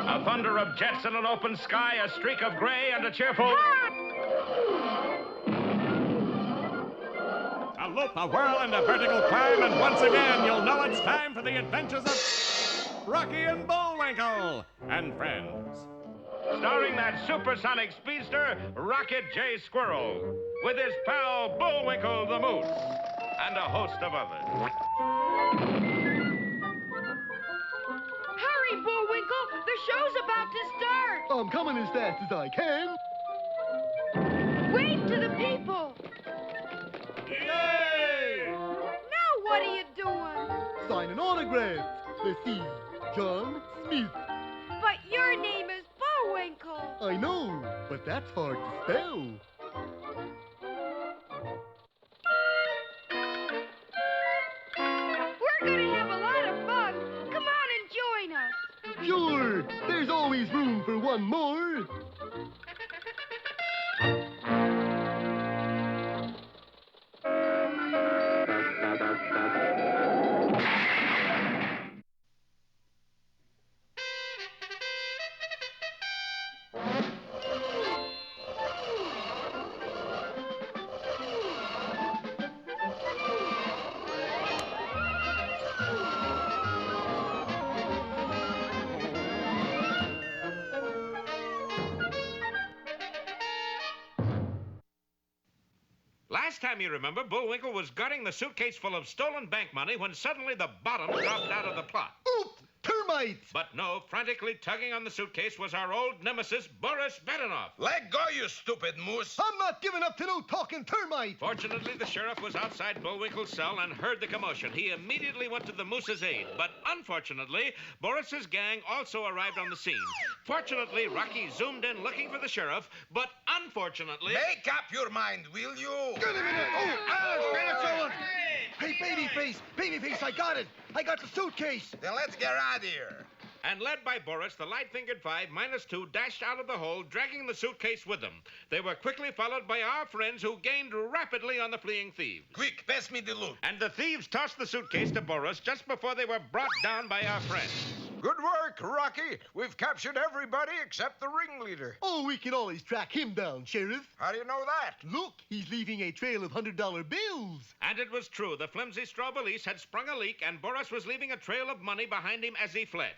A thunder of jets in an open sky, a streak of gray, and a cheerful... A loop, a whirl, and a vertical climb, and once again you'll know it's time for the adventures of Rocky and Bullwinkle and friends. Starring that supersonic speedster, Rocket J. Squirrel, with his pal Bullwinkle the Moose, and a host of others. Hurry, Bullwinkle! The show's about to start! I'm coming as fast as I can. Wave to the people! Yay! Now what are you doing? Signing autographs. Let's see. John Smith. But your name is Bullwinkle. I know, but that's hard to spell. We're gonna have a lot of fun. Come on and join us. Sure, there's always room for one more. Last time you remember, Bullwinkle was guarding the suitcase full of stolen bank money when suddenly the bottom dropped out of the plot. Oop! Termites! But no, frantically tugging on the suitcase was our old nemesis, Boris Bedanoff. Let go, you stupid moose. I'm not giving up to no talking termite! Fortunately, the sheriff was outside Bullwinkle's cell and heard the commotion. He immediately went to the moose's aid. But unfortunately, Boris's gang also arrived on the scene. Fortunately, Rocky zoomed in looking for the sheriff, but unfortunately... Make up your mind, will you? Get him in there! Oh, Alice, penicillin! Hey, Babyface, I got it! I got the suitcase! Then let's get out of here. And led by Boris, the light-fingered 5-2 dashed out of the hole, dragging the suitcase with them. They were quickly followed by our friends, who gained rapidly on the fleeing thieves. Quick, pass me the loot. And the thieves tossed the suitcase to Boris just before they were brought down by our friends. Good work, Rocky. We've captured everybody except the ringleader. Oh, we can always track him down, Sheriff. How do you know that? Look, he's leaving a trail of $100 bills. And it was true. The flimsy straw valise had sprung a leak, and Boris was leaving a trail of money behind him as he fled.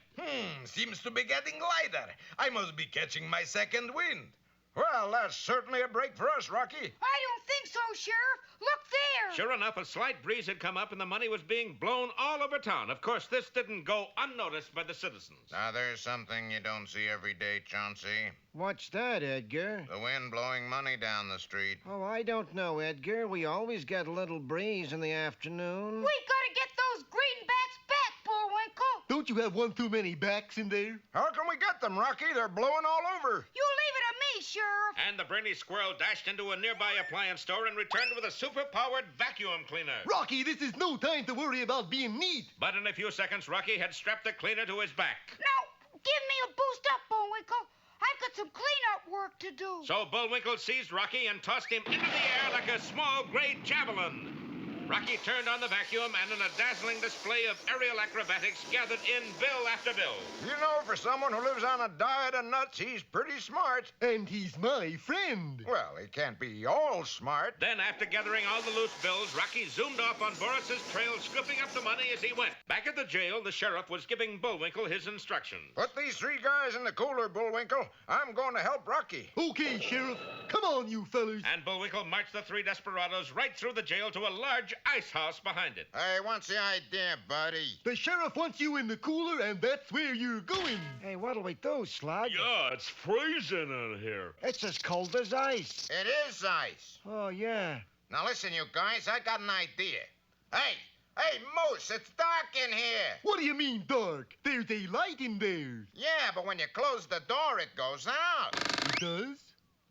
Seems to be getting lighter. I must be catching my second wind. Well, that's certainly a break for us, Rocky. I don't think so, Sheriff. Look there. Sure enough, a slight breeze had come up and the money was being blown all over town. Of course, this didn't go unnoticed by the citizens. Now, there's something you don't see every day, Chauncey. What's that, Edgar? The wind blowing money down the street. Oh, I don't know, Edgar. We always get a little breeze in the afternoon. We gotta get those greenbacks back, Bullwinkle. Don't you have one too many backs in there? How can we get them, Rocky? They're blowing all over. You leave it to me, Sheriff. And the brainy squirrel dashed into a nearby appliance store and returned with a super-powered vacuum cleaner. Rocky, this is no time to worry about being neat. But in a few seconds, Rocky had strapped the cleaner to his back. Now, give me a boost up, Bullwinkle. I've got some cleanup work to do. So Bullwinkle seized Rocky and tossed him into the air like a small gray javelin. Rocky turned on the vacuum, and in a dazzling display of aerial acrobatics, gathered in bill after bill. You know, for someone who lives on a diet of nuts, he's pretty smart. And he's my friend. Well, he can't be all smart. Then, after gathering all the loose bills, Rocky zoomed off on Boris's trail, scooping up the money as he went. Back at the jail, the sheriff was giving Bullwinkle his instructions. Put these three guys in the cooler, Bullwinkle. I'm going to help Rocky. Okay, Sheriff. Come on, you fellas. And Bullwinkle marched the three desperados right through the jail to a large ice house behind it. Hey, what's the idea, buddy? The sheriff wants you in the cooler, and that's where you're going. Hey, what'll we do, Slug? Yeah, it's freezing in here. It's as cold as ice. It is ice. Oh, yeah. Now, listen, you guys, I got an idea. Hey, Moose, it's dark in here. What do you mean, dark? There's a light in there. Yeah, but when you close the door, it goes out. It does?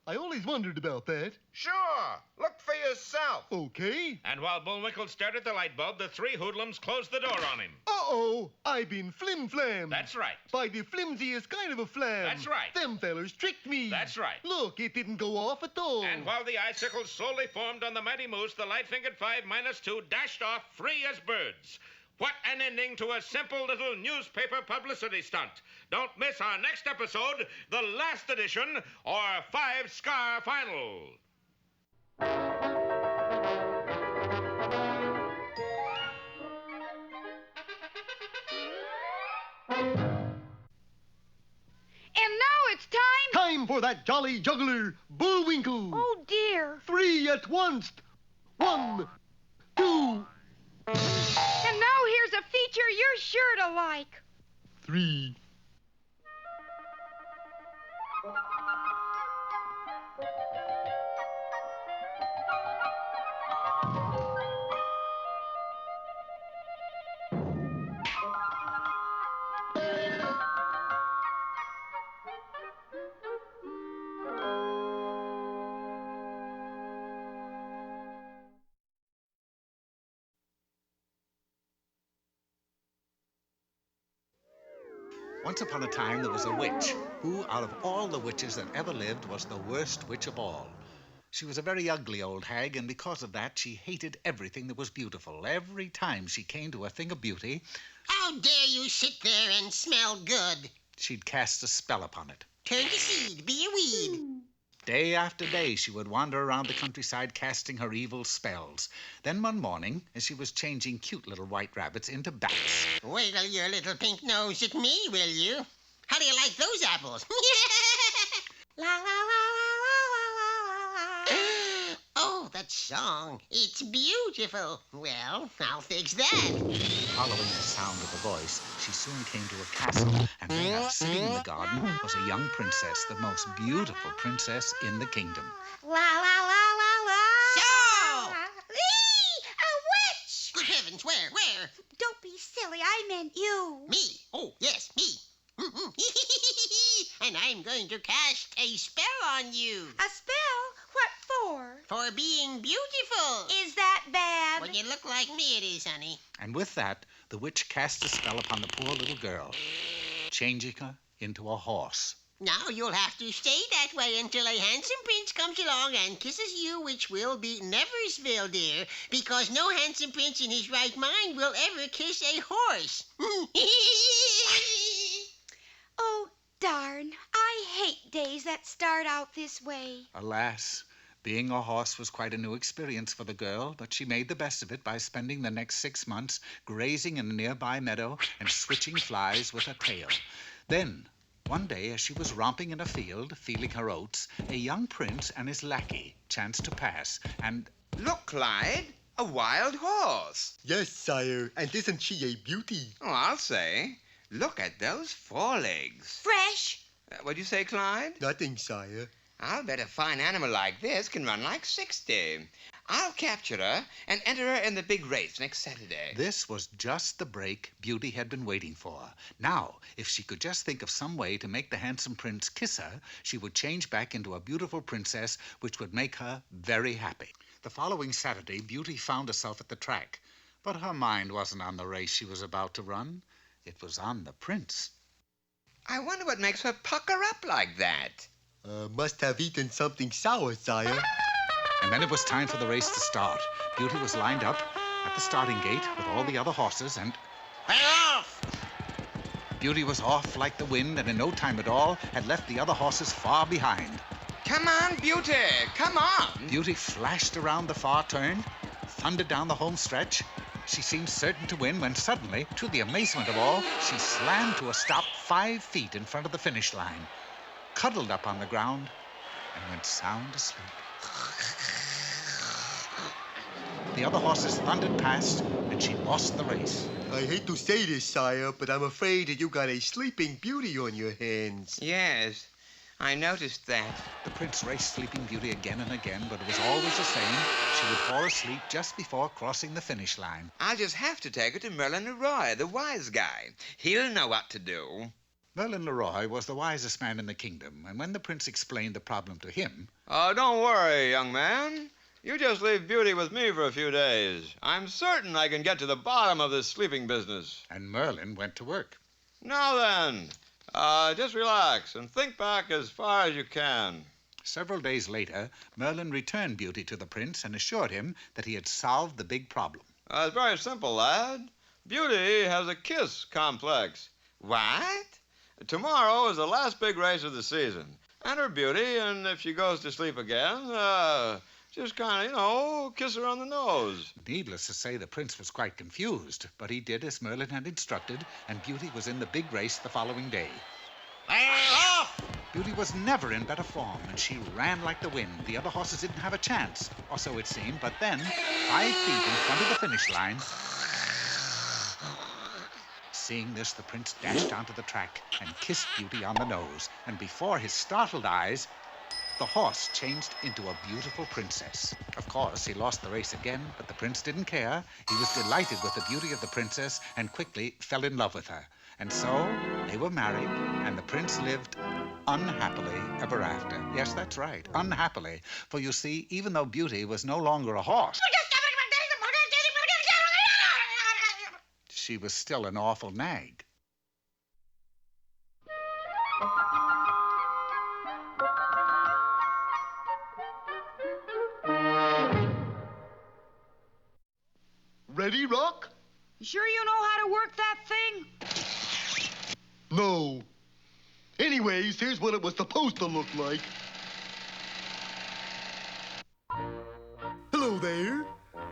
I always wondered about that. Sure. Look for yourself. Okay. And while Bullwinkle stared at the light bulb, the three hoodlums closed the door on him. Uh-oh, I've been flim-flammed. That's right. By the flimsiest kind of a flam. That's right. Them fellers tricked me. That's right. Look, it didn't go off at all. And while the icicles slowly formed on the mighty moose, the light-fingered 5-2 dashed off free as birds. What an ending to a simple little newspaper publicity stunt. Don't miss our next episode, the last edition, or 5-scar final. And now it's time. Time for that jolly juggler, Bullwinkle. Oh, dear. 3 at once. 1, 2, And now here's a feature you're sure to like. 3. Once upon a time, there was a witch who, out of all the witches that ever lived, was the worst witch of all. She was a very ugly old hag, and because of that, she hated everything that was beautiful. Every time she came to a thing of beauty, How dare you sit there and smell good? she'd cast a spell upon it. Turn to seed, be a weed. Day after day, she would wander around the countryside casting her evil spells. Then one morning, as she was changing cute little white rabbits into bats, Wiggle your little pink nose at me, will you? How do you like those apples? La la la la la la la la. Oh, that song. It's beautiful. Well, I'll fix that. following the sound of the voice, she soon came to a castle, and there, sitting in the garden, was a young princess, the most beautiful princess in the kingdom. La la la la la. So! A witch! Good heavens, where? Don't be silly. I meant you. Me? Oh, yes, me. And I'm going to cast a spell on you. A spell? What for? For being beautiful. Is that bad? When you look like me, it is, honey. And with that, the witch cast a spell upon the poor little girl, changing her into a horse. Now you'll have to stay that way until a handsome prince comes along and kisses you, which will be Neversville, dear, because no handsome prince in his right mind will ever kiss a horse. Oh, darn. I hate days that start out this way. Alas, being a horse was quite a new experience for the girl, but she made the best of it by spending the next 6 months grazing in a nearby meadow and switching flies with her tail. Then, one day, as she was romping in a field, feeling her oats, a young prince and his lackey chanced to pass, and... Look, Clyde, a wild horse. Yes, sire. And isn't she a beauty? Oh, I'll say. Look at those forelegs. Fresh. What'd you say, Clyde? Nothing, sire. I'll bet a fine animal like this can run like 60. I'll capture her and enter her in the big race next Saturday. This was just the break Beauty had been waiting for. Now, if she could just think of some way to make the handsome prince kiss her, she would change back into a beautiful princess, which would make her very happy. The following Saturday, Beauty found herself at the track, but her mind wasn't on the race she was about to run. It was on the prince. I wonder what makes her pucker up like that. Must have eaten something sour, sire. And then it was time for the race to start. Beauty was lined up at the starting gate with all the other horses, and... Off! Beauty was off like the wind, and in no time at all had left the other horses far behind. Come on, Beauty, come on. Beauty flashed around the far turn, thundered down the home stretch. She seemed certain to win when suddenly, to the amazement of all, she slammed to a stop 5 feet in front of the finish line, cuddled up on the ground, and went sound asleep. The other horses thundered past, and she lost the race. I hate to say this, sire, but I'm afraid that you got a sleeping beauty on your hands. Yes, I noticed that. The prince raced Sleeping Beauty again and again, but it was always the same. She would fall asleep just before crossing the finish line. I'll just have to take her to Merlin Leroy, the wise guy. He'll know what to do. Merlin Leroy was the wisest man in the kingdom, and when the prince explained the problem to him... Don't worry, young man. You just leave Beauty with me for a few days. I'm certain I can get to the bottom of this sleeping business. And Merlin went to work. Now then, just relax and think back as far as you can. Several days later, Merlin returned Beauty to the prince and assured him that he had solved the big problem. It's very simple, lad. Beauty has a kiss complex. What? Tomorrow is the last big race of the season. Enter Beauty, and if she goes to sleep again, just kind of, kiss her on the nose. Needless to say, the prince was quite confused, but he did as Merlin had instructed, and Beauty was in the big race the following day. Off! Beauty was never in better form, and she ran like the wind. The other horses didn't have a chance, or so it seemed, but then, 5 feet in front of the finish line, seeing this, the prince dashed onto the track and kissed Beauty on the nose, and before his startled eyes, the horse changed into a beautiful princess. Of course, he lost the race again, but the prince didn't care. He was delighted with the beauty of the princess and quickly fell in love with her. And so they were married, and the prince lived unhappily ever after. Yes, that's right, unhappily. For you see, even though Beauty was no longer a horse, she was still an awful nag. Ready, Rock? You sure you know how to work that thing? No. Anyways, here's what it was supposed to look like. Hello there.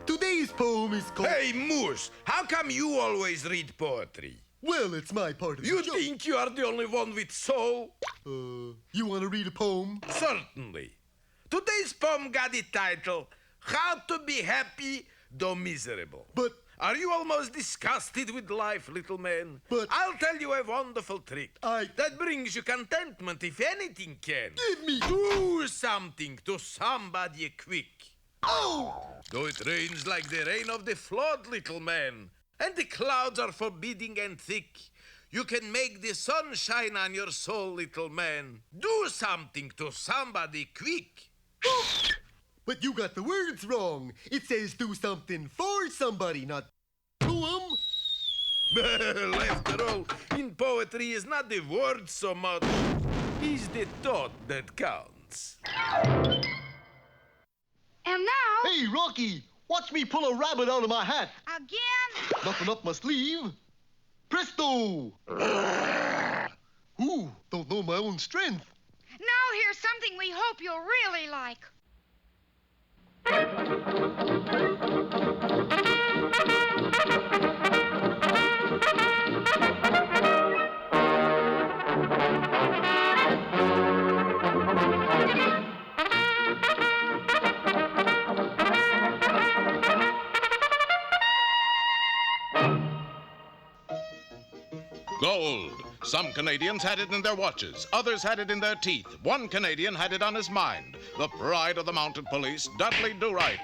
Today's poem is called... Hey, Moose, how come you always read poetry? Well, it's my part of the You joke. think you are the only one with soul? You want to read a poem? Certainly. Today's poem got the title, How to Be Happy Though Miserable. But... Are you almost disgusted with life, little man? But... I'll tell you a wonderful trick. That brings you contentment, if anything can. Give me... Do something to somebody quick. Oh! Though it rains like the rain of the flood, little man, and the clouds are forbidding and thick, you can make the sun shine on your soul, little man. Do something to somebody quick. But you got the words wrong. It says do something for somebody, not to 'em. Well, after all, in poetry is not the word so much, it's the thought that counts. And now... Hey, Rocky, watch me pull a rabbit out of my hat. Again? Nothing up my sleeve. Presto! Ooh, don't know my own strength. Now here's something we hope you'll really like. Gold. Some Canadians had it in their watches. Others had it in their teeth. One Canadian had it on his mind. The pride of the mounted police, Dudley Do-Right.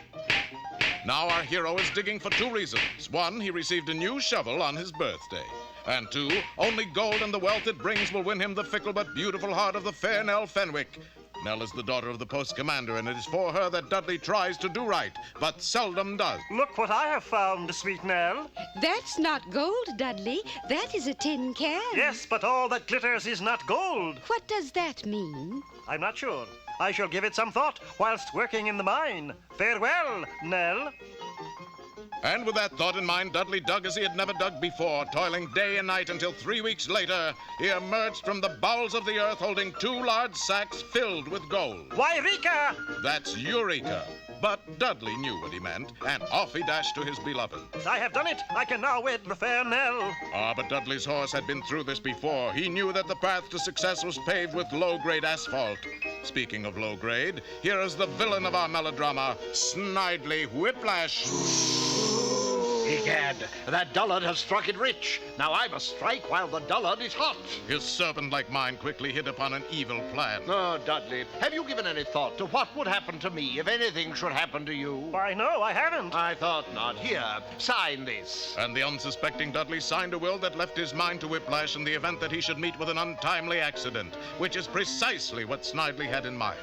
Now our hero is digging for 2 reasons. 1, he received a new shovel on his birthday. And 2, only gold and the wealth it brings will win him the fickle but beautiful heart of the fair Nell Fenwick. Nell is the daughter of the post commander, and it is for her that Dudley tries to do right, but seldom does. Look what I have found, sweet Nell. That's not gold, Dudley. That is a tin can. Yes, but all that glitters is not gold. What does that mean? I'm not sure. I shall give it some thought whilst working in the mine. Farewell, Nell. And with that thought in mind, Dudley dug as he had never dug before, toiling day and night until 3 weeks later, he emerged from the bowels of the earth holding 2 large sacks filled with gold. Eureka! That's Eureka. But Dudley knew what he meant, and off he dashed to his beloved. I have done it. I can now wed the fair Nell. Ah, but Dudley's horse had been through this before. He knew that the path to success was paved with low-grade asphalt. Speaking of low-grade, here is the villain of our melodrama, Snidely Whiplash. Egad, that dullard has struck it rich. Now I must strike while the dullard is hot. His serpent-like mind quickly hit upon an evil plan. Oh, Dudley, have you given any thought to what would happen to me if anything should happen to you? Why, no, I haven't. I thought not. Here, sign this. And the unsuspecting Dudley signed a will that left his mind to Whiplash in the event that he should meet with an untimely accident, which is precisely what Snidely had in mind.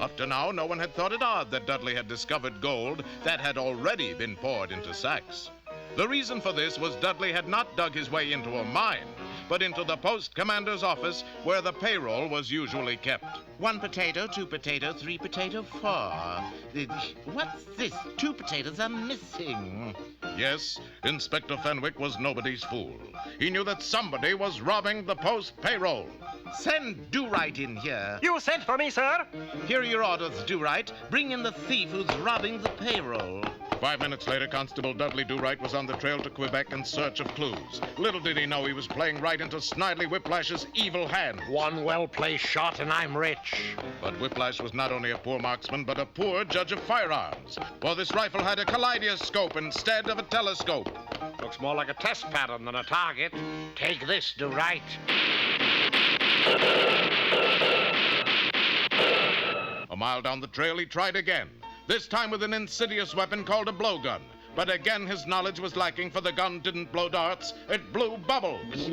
Up to now, no one had thought it odd that Dudley had discovered gold that had already been poured into sacks. The reason for this was Dudley had not dug his way into a mine, but into the post commander's office where the payroll was usually kept. 1 potato, 2 potato, 3 potato, 4. What's this? 2 potatoes are missing. Yes, Inspector Fenwick was nobody's fool. He knew that somebody was robbing the post payroll. Send Do-Right in here. You sent for me, sir? Here are your orders, Do-Right. Bring in the thief who's robbing the payroll. 5 minutes later, Constable Dudley Do-Right was on the trail to Quebec in search of clues. Little did he know he was playing right into Snidely Whiplash's evil hand. 1 well-placed shot and I'm rich. But Whiplash was not only a poor marksman, but a poor judge of firearms. For this rifle had a kaleidoscope instead of a telescope. Looks more like a test pattern than a target. Take this, Do-Right. A mile down the trail, he tried again. This time with an insidious weapon called a blowgun. But again, his knowledge was lacking, for the gun didn't blow darts, it blew bubbles.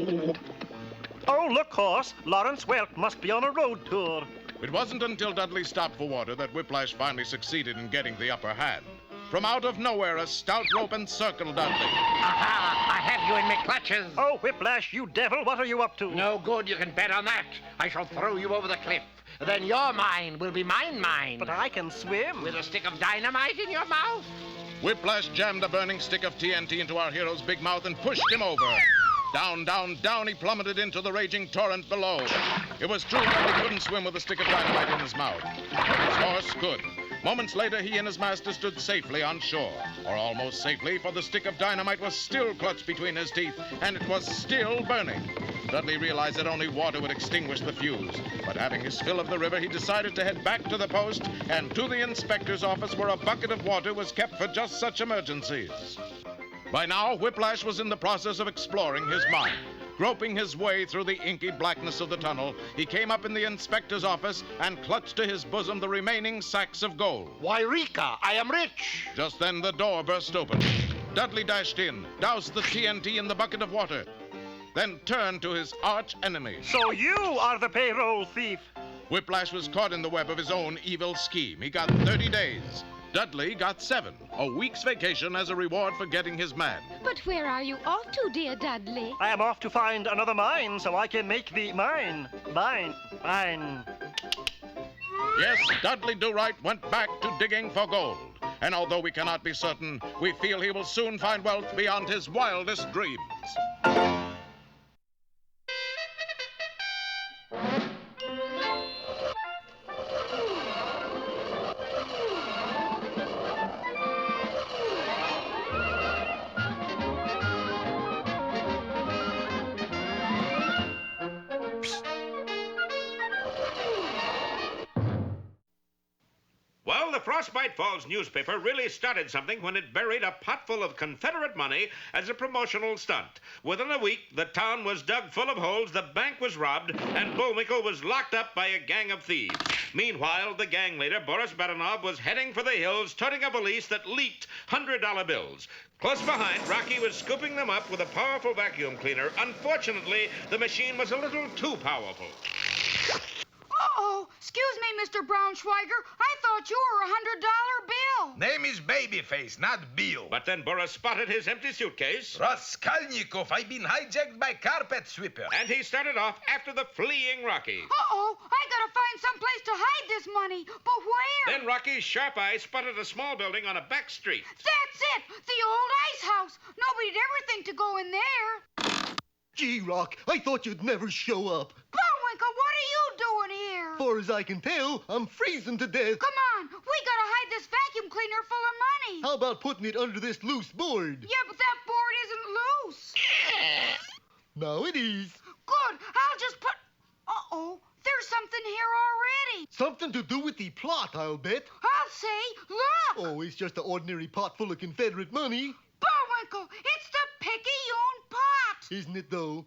Oh, look, horse. Lawrence Welk must be on a road tour. It wasn't until Dudley stopped for water that Whiplash finally succeeded in getting the upper hand. From out of nowhere, a stout rope encircled Dudley. Aha! I have you in my clutches. Oh, Whiplash, you devil, what are you up to? No good, you can bet on that. I shall throw you over the cliff. Then your mine will be mine. But I can swim. With a stick of dynamite in your mouth? Whiplash jammed a burning stick of TNT into our hero's big mouth and pushed him over. Down, down, down he plummeted into the raging torrent below. It was true that he couldn't swim with a stick of dynamite in his mouth. But his horse could. Moments later, he and his master stood safely on shore. Or almost safely, for the stick of dynamite was still clutched between his teeth, and it was still burning. Dudley realized that only water would extinguish the fuse. But having his fill of the river, he decided to head back to the post and to the inspector's office where a bucket of water was kept for just such emergencies. By now, Whiplash was in the process of exploring his mind. Groping his way through the inky blackness of the tunnel, he came up in the inspector's office and clutched to his bosom the remaining sacks of gold. Why, Rika, I am rich. Just then, the door burst open. Dudley dashed in, doused the TNT in the bucket of water, then turned to his arch enemy. So you are the payroll thief. Whiplash was caught in the web of his own evil scheme. He got 30 days. Dudley got 7, a week's vacation as a reward for getting his man. But where are you off to, dear Dudley? I am off to find another mine so I can make the mine. Yes, Dudley Do-Right went back to digging for gold. And although we cannot be certain, we feel he will soon find wealth beyond his wildest dreams. Well, the Frostbite Falls newspaper really started something when it buried a pot full of Confederate money as a promotional stunt. Within a week, the town was dug full of holes, the bank was robbed, and Bullwinkle was locked up by a gang of thieves. Meanwhile, the gang leader, Boris Badenov, was heading for the hills, toting a valise that leaked $100 bills. Close behind, Rocky was scooping them up with a powerful vacuum cleaner. Unfortunately, the machine was a little too powerful. Uh-oh. Excuse me, Mr. Braunschweiger. I thought you were a $100 bill. Name is Babyface, not Bill. But then Boris spotted his empty suitcase. Raskolnikov, I've been hijacked by carpet sweeper. And he started off after the fleeing Rocky. Uh-oh. I gotta find someplace to hide this money. But where? Then Rocky's sharp eye spotted a small building on a back street. That's it. The old ice house. Nobody'd ever think to go in there. Gee, Rock, I thought you'd never show up. Bullwinkle, what are you doing here? Far as I can tell, I'm freezing to death. Come on. We gotta hide this vacuum cleaner full of money. How about putting it under this loose board? Yeah, but that board isn't loose. Now it is. Good. I'll just put... Uh-oh. There's something here already. Something to do with the plot, I'll bet. I'll say, look. Oh, it's just an ordinary pot full of Confederate money. Bullwinkle, it's the Picayune pot. Isn't it, though?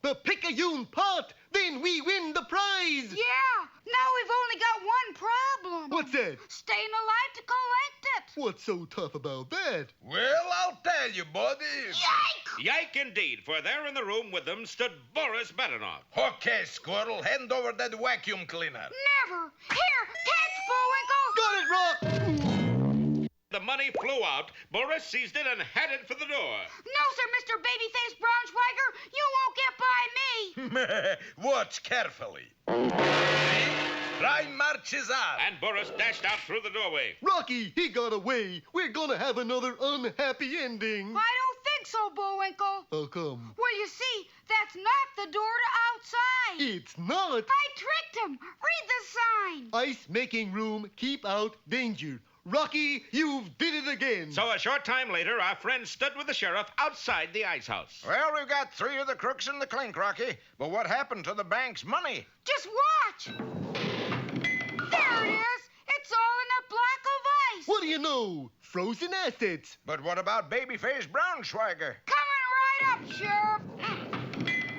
The Picayune pot! Then we win the prize! Yeah. Now we've only got one problem. What's that? Staying alive to collect it. What's so tough about that? Well, I'll tell you, buddy. Yike! Yike indeed, for there in the room with them stood Boris Badenov. Okay, Squirrel, hand over that vacuum cleaner. Never. Here, catch, Bullwinkle. Got it, Rock! The money flew out, Boris seized it and headed for the door. No, sir, Mr. Babyface Braunschweiger. You won't get by me. Watch carefully. Crime marches on. And Boris dashed out through the doorway. Rocky, he got away. We're gonna have another unhappy ending. I don't think so, Bullwinkle. How come? Well, you see, that's not the door to outside. It's not. I tricked him. Read the sign. Ice making room, keep out danger. Rocky, you've did it again. So a short time later, our friend stood with the sheriff outside the ice house. Well, we've got 3 of the crooks in the clink, Rocky. But what happened to the bank's money? Just watch. There it is. It's all in a block of ice. What do you know? Frozen assets. But what about Babyface Braunschweiger? Coming right up, Sheriff.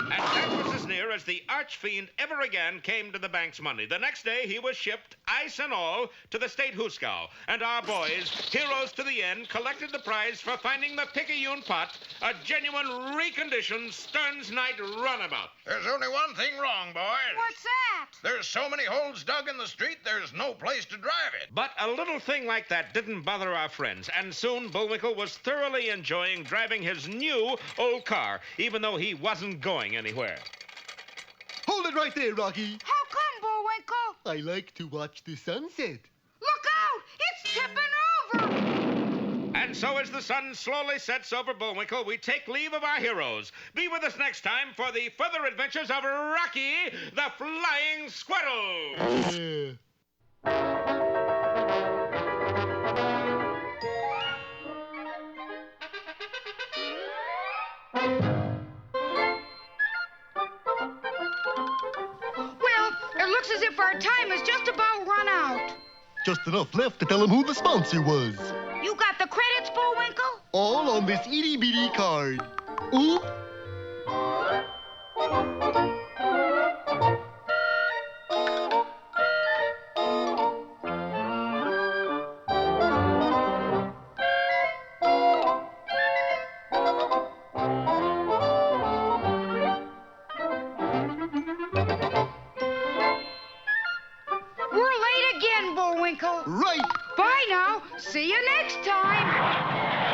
And that was as near as the arch-fiend ever again came to the bank's money. The next day, he was shipped, ice and all, to the state Hooskow. And our boys, heroes to the end, collected the prize for finding the Picayune pot, a genuine reconditioned Stearns Knight runabout. There's only one thing wrong, boys. What's that? There's so many holes dug in the street, there's no place to drive it. But a little thing like that didn't bother our friends, and soon Bullwinkle was thoroughly enjoying driving his new old car, even though he wasn't going anywhere. Hold it right there, Rocky. How come, Bullwinkle? I like to watch the sunset. Look out! It's tipping over! And so as the sun slowly sets over Bullwinkle, we take leave of our heroes. Be with us next time for the further adventures of Rocky the Flying Squirrel. Well, it looks as if our time is just about run out. Just enough left to tell him who the sponsor was. You got the credits, Bullwinkle? All on this itty-bitty card. Oop. We're late again, Bullwinkle. Right. Bye now. See you next time.